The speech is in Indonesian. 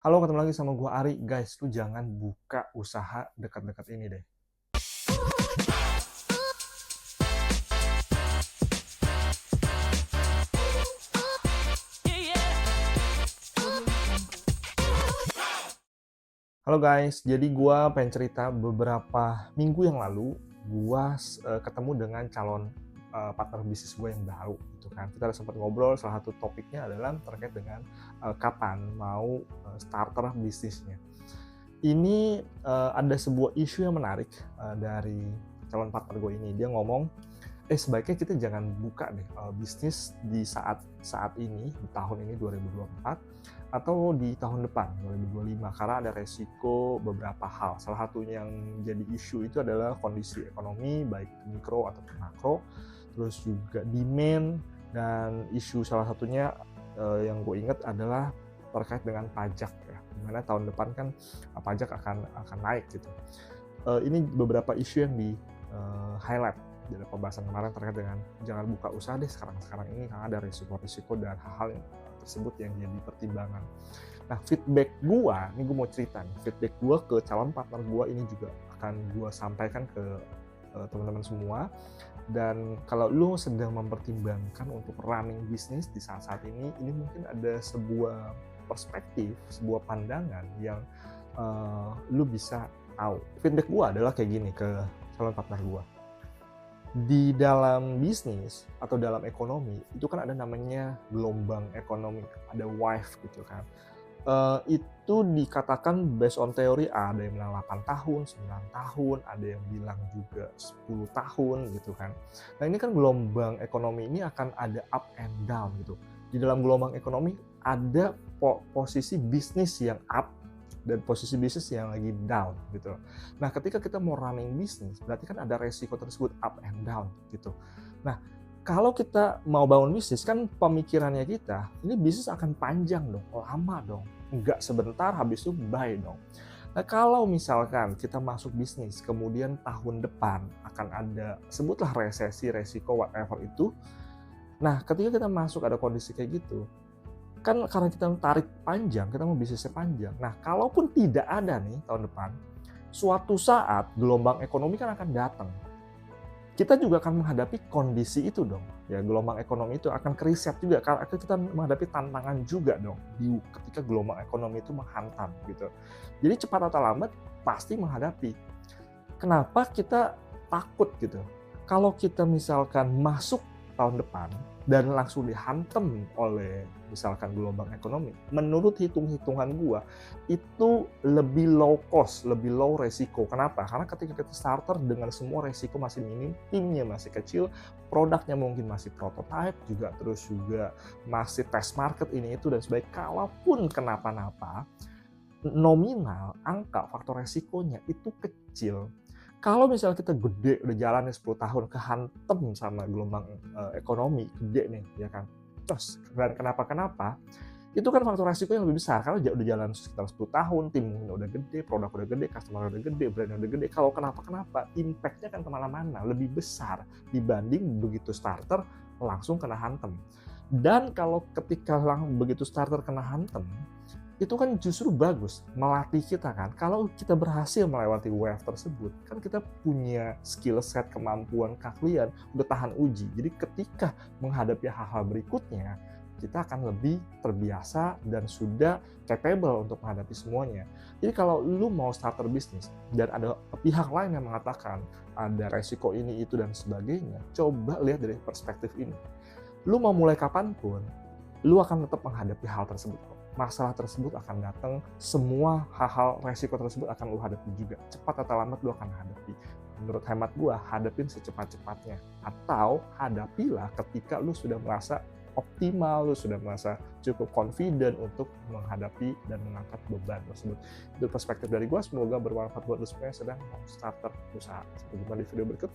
Halo, ketemu lagi sama gua Ari. Guys, lu jangan buka usaha dekat-dekat ini deh. Halo guys, jadi gua pengen cerita beberapa minggu yang lalu gua ketemu dengan calon partner bisnis gue yang baru gitu kan. Kita udah sempat ngobrol, salah satu topiknya adalah terkait dengan kapan mau starter bisnisnya. Ini ada sebuah isu yang menarik dari calon partner gue ini. Dia ngomong, sebaiknya kita jangan buka deh bisnis di saat ini, di tahun ini 2024 atau di tahun depan 2025 karena ada resiko beberapa hal. Salah satunya yang jadi isu itu adalah kondisi ekonomi baik mikro ataupun makro, terus juga demand, dan isu salah satunya yang gue ingat adalah terkait dengan pajak ya, dimana tahun depan kan pajak akan naik gitu. Ini beberapa isu yang di highlight dari pembahasan kemarin terkait dengan jangan buka usaha deh sekarang ini karena ada risiko-risiko dan hal-hal tersebut yang jadi pertimbangan. Nah, feedback gua, ini gua mau cerita nih, feedback gua ke calon partner gua ini juga akan gua sampaikan ke teman-teman semua. Dan kalau lu sedang mempertimbangkan untuk running bisnis di saat-saat ini mungkin ada sebuah perspektif, sebuah pandangan yang lu bisa tahu. Feedback gua adalah kayak gini ke calon partner gua. Di dalam bisnis atau dalam ekonomi itu kan ada namanya gelombang ekonomi, ada wave gitu kan. Itu dikatakan based on teori ada yang bilang 8 tahun, 9 tahun, ada yang bilang juga 10 tahun gitu kan. Nah, ini kan gelombang ekonomi ini akan ada up and down gitu. Di dalam gelombang ekonomi ada posisi bisnis yang up dan posisi bisnis yang lagi down gitu. Nah, ketika kita mau running bisnis, berarti kan ada resiko tersebut up and down gitu. Nah, kalau kita mau bangun bisnis kan pemikirannya kita, ini bisnis akan panjang dong, lama dong. Enggak sebentar habis itu bye dong. Nah, kalau misalkan kita masuk bisnis, kemudian tahun depan akan ada, sebutlah resesi, resiko, whatever itu. Nah, ketika kita masuk ada kondisi kayak gitu, kan karena kita tarik panjang, kita mau bisnisnya panjang. Nah, kalaupun tidak ada nih tahun depan, suatu saat gelombang ekonomi kan akan datang. Kita juga akan menghadapi kondisi itu dong. Ya, gelombang ekonomi itu akan kriset juga, karena kita menghadapi tantangan juga dong ketika gelombang ekonomi itu menghantam gitu. Jadi cepat atau lambat pasti menghadapi. Kenapa kita takut gitu? Kalau kita misalkan masuk tahun depan dan langsung dihantam oleh misalkan gelombang ekonomi, menurut hitung-hitungan gua itu lebih low cost, lebih low resiko. Kenapa? Karena ketika kita starter dengan semua resiko masih minim, timnya masih kecil, produknya mungkin masih prototype juga, terus juga masih test market ini itu dan sebagainya. Kalaupun kenapa-napa, nominal, angka, faktor resikonya itu kecil. Kalau misalnya kita gede, udah jalannya 10 tahun, kehantem sama gelombang ekonomi, gede nih, ya kan. Terus, dan kenapa-kenapa, itu kan faktor resiko yang lebih besar, karena udah jalan sekitar 10 tahun, tim udah gede, produk udah gede, customer udah gede, brand udah gede. Kalau kenapa-kenapa, impact-nya kan kemana-mana, lebih besar dibanding begitu starter langsung kena hantem. Dan kalau ketika begitu starter kena hantem, itu kan justru bagus melatih kita kan. Kalau kita berhasil melewati wave tersebut, kan kita punya skill set, kemampuan, keahlian, udah tahan uji. Jadi ketika menghadapi hal-hal berikutnya, kita akan lebih terbiasa dan sudah capable untuk menghadapi semuanya. Jadi kalau lu mau starter bisnis dan ada pihak lain yang mengatakan ada resiko ini, itu, dan sebagainya, coba lihat dari perspektif ini. Lu mau mulai kapanpun, lu akan tetap menghadapi hal tersebut. Masalah tersebut akan datang, semua hal-hal resiko tersebut akan lu hadapi juga. Cepat atau lambat lu akan hadapi. Menurut hemat gua, hadapin secepat-cepatnya. Atau hadapilah ketika lu sudah merasa optimal, lu sudah merasa cukup confident untuk menghadapi dan mengangkat beban tersebut. Itu perspektif dari gua, semoga bermanfaat buat lu semua yang sedang mau starter usaha. Sampai jumpa di video berikut.